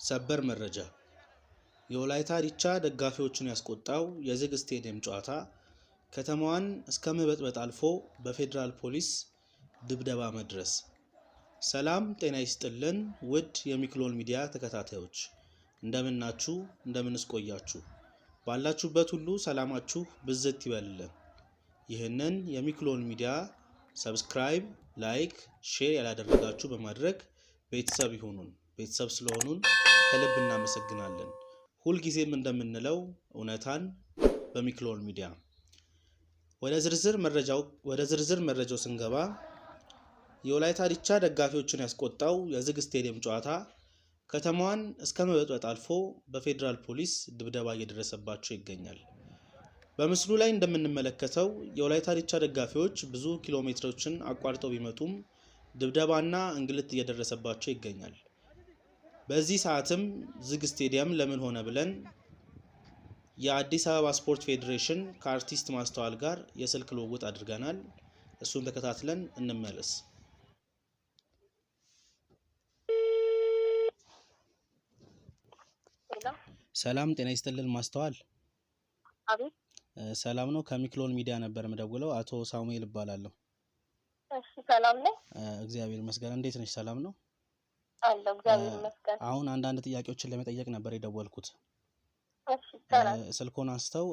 ሰበር መረጃ የወላይታ ዲቻ ደጋፊዎችን ያስቆጣው የዝግ ስቴዲየም ጨዋታ ከተማዋን እስከ መበጥበጥ አልፎ በፌደራል ፖሊስ ድብደባ መድረስ። ሰላም ጤና ይስጥልን ውድ የሚክሎን ሚዲያ ተከታታዮች እንደምናችሁ እንደምንስ ቆያችሁ ባላችሁበት ሁሉ ሰላማችሁ ብዝት ይበልልን። ይህንን የሚክሎን ሚዲያ ሰብስክራይብ ላይክ ሼር ያላደረጋችሁ በማድረግ ቤተሰብ ይሁኑን። ቤተሰብ ስለሆኑን ከልብ እናመሰግናለን። ሁል ጊዜም እንደምንለው እውነታን በሚክሎን ሚዲያ። ወደ ዝርዝር መረጃው ስንገባ የወላይታ ዲቻ ደጋፊዎችን ያስቆጣው የዝግ ስቴዲየም ጨዋታ ከተማዋን እስከ መበጥበጥ አልፎ በፌደራል ፖሊስ ድብደባ እየደረሰባቸው ይገኛል። በምስሉ ላይ እንደምንመለከተው የወላይታ ዲቻ ደጋፊዎች ብዙ ኪሎ ሜትሮችን አቋርጠው ቢመጡም ድብደባና እንግልት እየደረሰባቸው ይገኛል። በዚህ ሰዓትም ዝግ ስቴዲየም ለምን ሆነ ብለን የአዲስ አበባ ስፖርት ፌዴሬሽን ከአርቲስት ማስተዋል ጋር የስልክ ልውውጥ አድርገናል። እሱን ተከታትለን እንመለስ። ሰላም ጤና ይስጥልን ማስተዋል። አቤት። ሰላም ነው። ከሚክሎን ሚዲያ ነበር የምደውለው። አቶ ሳሙኤል እባላለሁ። እሺ ሰላም ነኝ። እግዚአብሔር ይመስገን። እንዴት ነሽ? ሰላም ነው አለሁ። እግዚአብሔር ይመስገን። አሁን አንዳንድ ጥያቄዎችን ለመጠየቅ ነበር የደወልኩት። እሺ ሰላም። ስልኮን አንስተው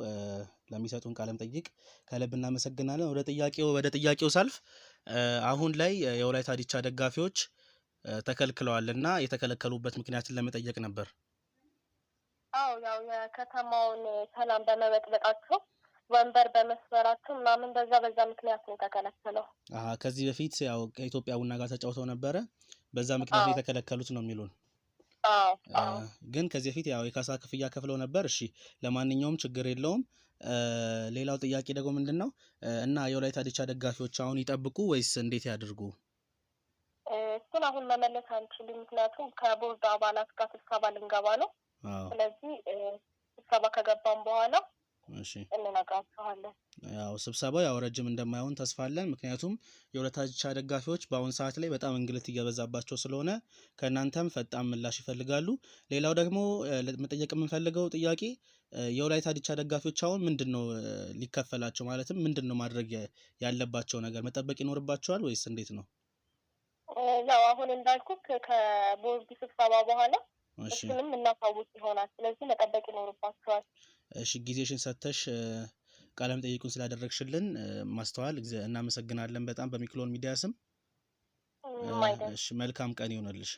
ለሚሰጡን ቃለ መጠይቅ ከልብ እናመሰግናለን። ወደ ጥያቄው ሳልፍ አሁን ላይ የወላይታ ዲቻ ደጋፊዎች ተከልክለዋልና የተከለከሉበት ምክንያትን ለመጠየቅ ነበር። አዎ ያው የከተማውን ሰላም በመበጥበጣቸው ወንበር በመስበራቸው ምናምን በዛ ምክንያት ነው የተከለከለው። ከዚህ በፊት ያው ከኢትዮጵያ ቡና ጋር ተጫውተው ነበረ። በዛ ምክንያት የተከለከሉት ነው የሚሉን። ግን ከዚህ በፊት ያው የካሳ ክፍያ ከፍለው ነበር። እሺ ለማንኛውም ችግር የለውም። ሌላው ጥያቄ ደግሞ ምንድነው እና የወላይታ ዲቻ ደጋፊዎች አሁን ይጠብቁ ወይስ እንዴት ያድርጉ? እሱን አሁን መመለስ አንችልም። ምክንያቱም ከቦርድ አባላት ጋር ስብሰባ ልንገባ ነው። ስለዚህ ስብሰባ ከገባን በኋላ እንነግራችኋለን። ያው ስብሰባው ያው ረጅም እንደማይሆን ተስፋ አለን። ምክንያቱም የወላይታ ዲቻ ደጋፊዎች በአሁን ሰዓት ላይ በጣም እንግልት እየበዛባቸው ስለሆነ ከእናንተም ፈጣን ምላሽ ይፈልጋሉ። ሌላው ደግሞ መጠየቅ የምንፈልገው ጥያቄ የወላይታ ዲቻ ደጋፊዎች አሁን ምንድነው ሊከፈላቸው ማለትም ምንድነው ማድረግ ያለባቸው ነገር መጠበቅ ይኖርባቸዋል ወይስ እንዴት ነው? ያው አሁን እንዳልኩት ከቦርድ ስብሰባ በኋላ እሱንም እናሳውቅ ይሆናል። ስለዚህ መጠበቅ ይኖርባቸዋል። እሺ ጊዜሽን ሰጥተሽ ቃለ መጠይቁን ስላደረግሽልን ማስተዋል እናመሰግናለን በጣም በሚክሎን ሚዲያ ስም። እሺ መልካም ቀን ይሁንልሽ።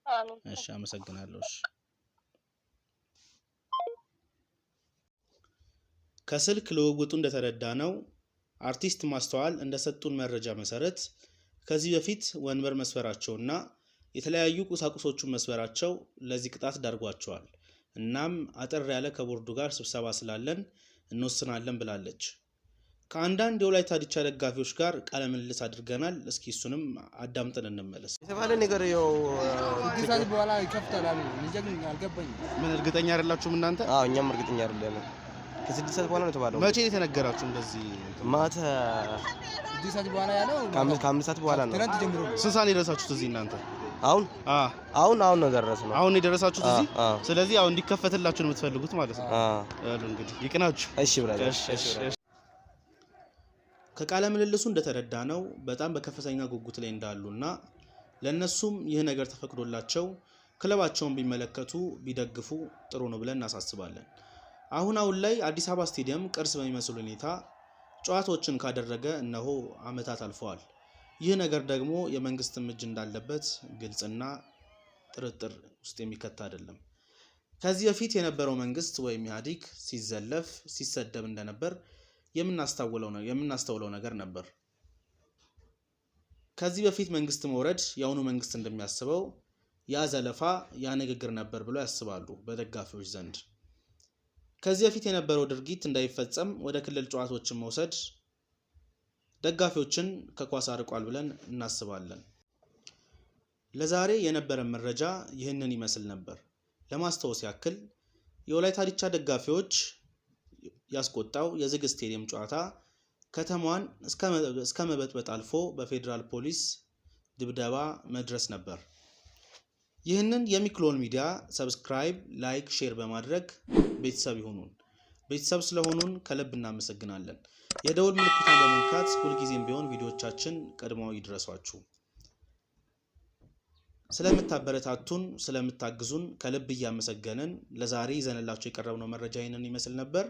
አሜን። እሺ አመሰግናለሁ። እሺ ከስልክ ልውውጡ እንደተረዳነው አርቲስት ማስተዋል እንደሰጡን መረጃ መሰረት ከዚህ በፊት ወንበር መስፈራቸውና የተለያዩ ቁሳቁሶቹን መስበራቸው ለዚህ ቅጣት ዳርጓቸዋል። እናም አጠር ያለ ከቦርዱ ጋር ስብሰባ ስላለን እንወስናለን ብላለች። ከአንዳንድ የወላይታ ዲቻ ደጋፊዎች ጋር ቃለ ምልልስ አድርገናል። እስኪ እሱንም አዳምጠን እንመለስ። የተባለ ነገር ያው ከዚህ በኋላ ይከፍታል። ልጅን አልገባኝ። ምን እርግጠኛ አይደላችሁም እናንተ? እኛም እርግጠኛ አይደለም። ከ6 ሰዓት በኋላ ነው የተባለው። መቼ ነው የተነገራችሁ እንደዚህ? ማታ 6 ሰዓት በኋላ ያለው ከ5 ሰዓት በኋላ ነው። ትናንት ጀምሮ ስንት ሰዓት ነው የደረሳችሁት እዚህ እናንተ? አሁን ነው ደረስነው። አሁን የደረሳችሁት እዚህ? ስለዚህ አሁን እንዲከፈትላችሁ ነው የምትፈልጉት ማለት ነው? እንግዲህ ይቅናችሁ። እሺ ብራዘር። ከቃለ ምልልሱ እንደተረዳነው በጣም በከፍተኛ ጉጉት ላይ እንዳሉና ለነሱም ይህ ነገር ተፈቅዶላቸው ክለባቸውን ቢመለከቱ ቢደግፉ ጥሩ ነው ብለን እናሳስባለን። አሁን ላይ አዲስ አበባ ስቴዲየም ቅርስ በሚመስል ሁኔታ ጨዋታዎችን ካደረገ እነሆ አመታት አልፈዋል። ይህ ነገር ደግሞ የመንግስት እጅ እንዳለበት ግልጽና ጥርጥር ውስጥ የሚከት አይደለም። ከዚህ በፊት የነበረው መንግስት ወይም ኢህአዴግ ሲዘለፍ ሲሰደብ እንደነበር የምናስተውለው ነገር ነበር። ከዚህ በፊት መንግስት መውረድ የአሁኑ መንግስት እንደሚያስበው ያ ዘለፋ ያ ንግግር ነበር ብለው ያስባሉ በደጋፊዎች ዘንድ። ከዚህ በፊት የነበረው ድርጊት እንዳይፈጸም ወደ ክልል ጨዋታዎችን መውሰድ ደጋፊዎችን ከኳስ አርቋል ብለን እናስባለን። ለዛሬ የነበረን መረጃ ይህንን ይመስል ነበር። ለማስታወስ ያክል የወላይታ ዲቻ ደጋፊዎች ያስቆጣው የዝግ ስቴዲየም ጨዋታ ከተማዋን እስከ መበጥበጥ አልፎ በፌደራል ፖሊስ ድብደባ መድረስ ነበር። ይህንን የሚክሎን ሚዲያ ሰብስክራይብ፣ ላይክ፣ ሼር በማድረግ ቤተሰብ ይሁኑን። ቤተሰብ ስለሆኑን ከልብ እናመሰግናለን። የደውል ምልክቱን በመንካት ሁልጊዜም ቢሆን ቪዲዮዎቻችን ቀድመው ይድረሷችሁ። ስለምታበረታቱን ስለምታግዙን ከልብ እያመሰገንን ለዛሬ ይዘንላችሁ የቀረብነው መረጃ ይህንን ይመስል ነበር።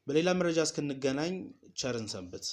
በሌላ መረጃ እስክንገናኝ ቸርን ሰንብት።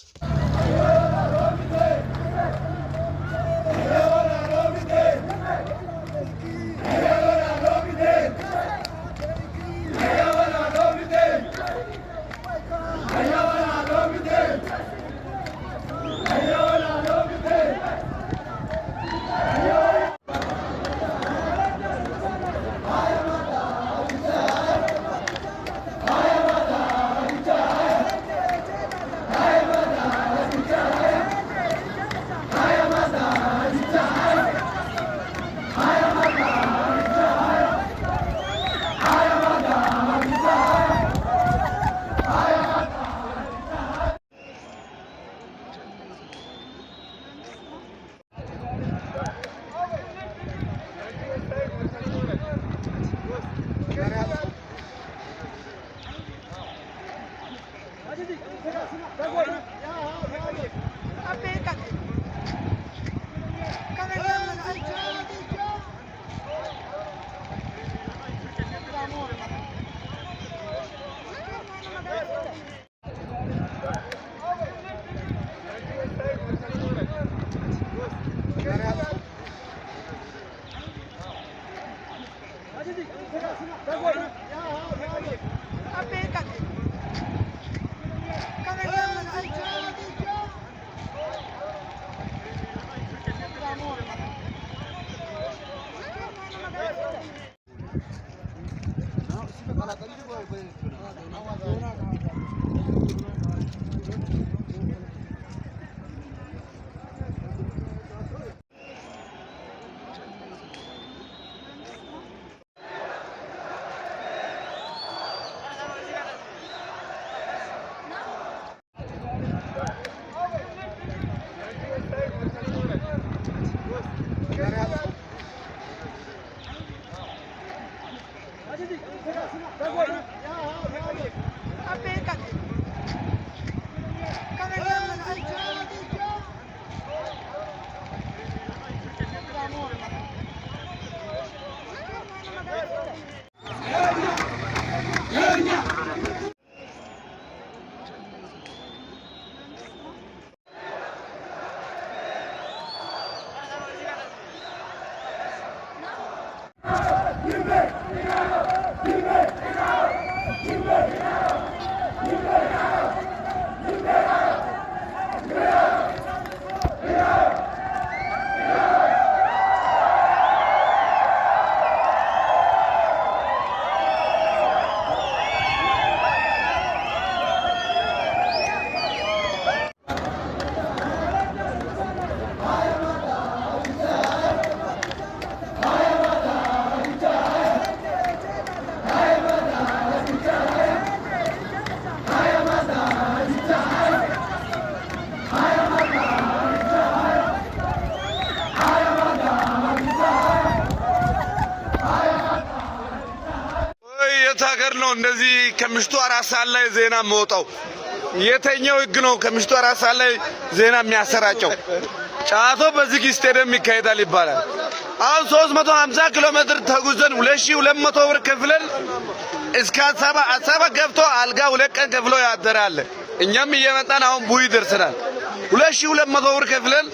ሀገር ነው እንደዚህ ከምሽቱ 4 ሰዓት ላይ ዜና መውጣው? የተኛው ህግ ነው ከምሽቱ 4 ሰዓት ላይ ዜና የሚያሰራጨው? ጫቶ በዚህ ስቴዲየም ይካሄዳል ይባላል። አሁን 350 ኪሎ ሜትር ተጉዘን 2200 ብር ከፍለን እስከ አሰባ ገብቶ አልጋ 2 ቀን ከፍሎ ያደራል። እኛም እየመጣን አሁን ቡይ ደርሰናል። 2200 ብር ከፍለን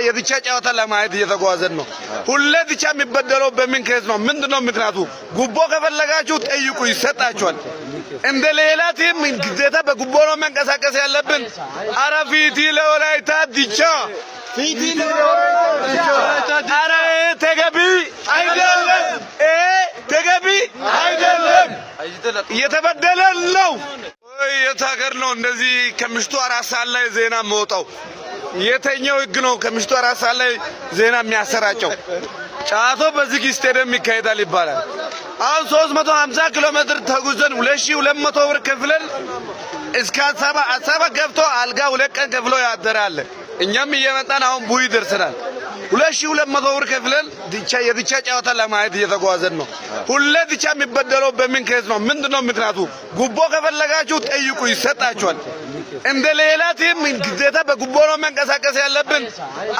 የድቻ ጨዋታ ለማየት እየተጓዘን ነው። ሁሌ ድቻ የሚበደለው በምን ከዝ ነው? ምንድነው ምክንያቱ? ጉቦ ከፈለጋችሁ ጠይቁ ይሰጣችኋል። እንደ ሌላ ቲም ግዴታ በጉቦ ነው መንቀሳቀስ ያለብን? አረ ፊቲ ለወላይታ ድቻ ፊቲ ለወላይታ አረ ተገቢ አይደለም፣ ተገቢ አይደለም፣ እየተበደለ ነው። የት ሀገር ነው እንደዚህ ከምሽቱ 4 ሰዓት ላይ ዜና መውጣው? የተኛው ህግ ነው ከምሽቱ 4 ሰዓት ላይ ዜና የሚያሰራጨው? ጫቶ በዚህ ስቴዲየም ይካሄዳል ይባላል። አሁን 350 ኪሎ ሜትር ተጉዘን 2200 ብር ከፍለን እስከ አሰባ ገብቶ አልጋ 2 ቀን ከፍሎ ያደራል። እኛም እየመጣን አሁን ቡይ ደርሰናል 2200 ብር ከፍለን የድቻ ጨዋታ ለማየት እየተጓዘን ነው ሁሌ ድቻ የሚበደለው በምን ከዝ ነው ምንድነው ምክንያቱ ጉቦ ከፈለጋችሁ ጠይቁ ይሰጣችኋል እንደ ሌላ ቲም ግዴታ በጉቦ ነው መንቀሳቀስ ያለብን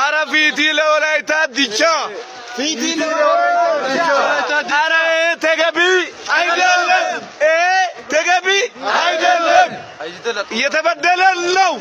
አረፊቲ ለወላይታ ድቻ ፊቲ ለወላይታ አረ ተገቢ አይደለም ተገቢ አይደለም እየተበደለ ነው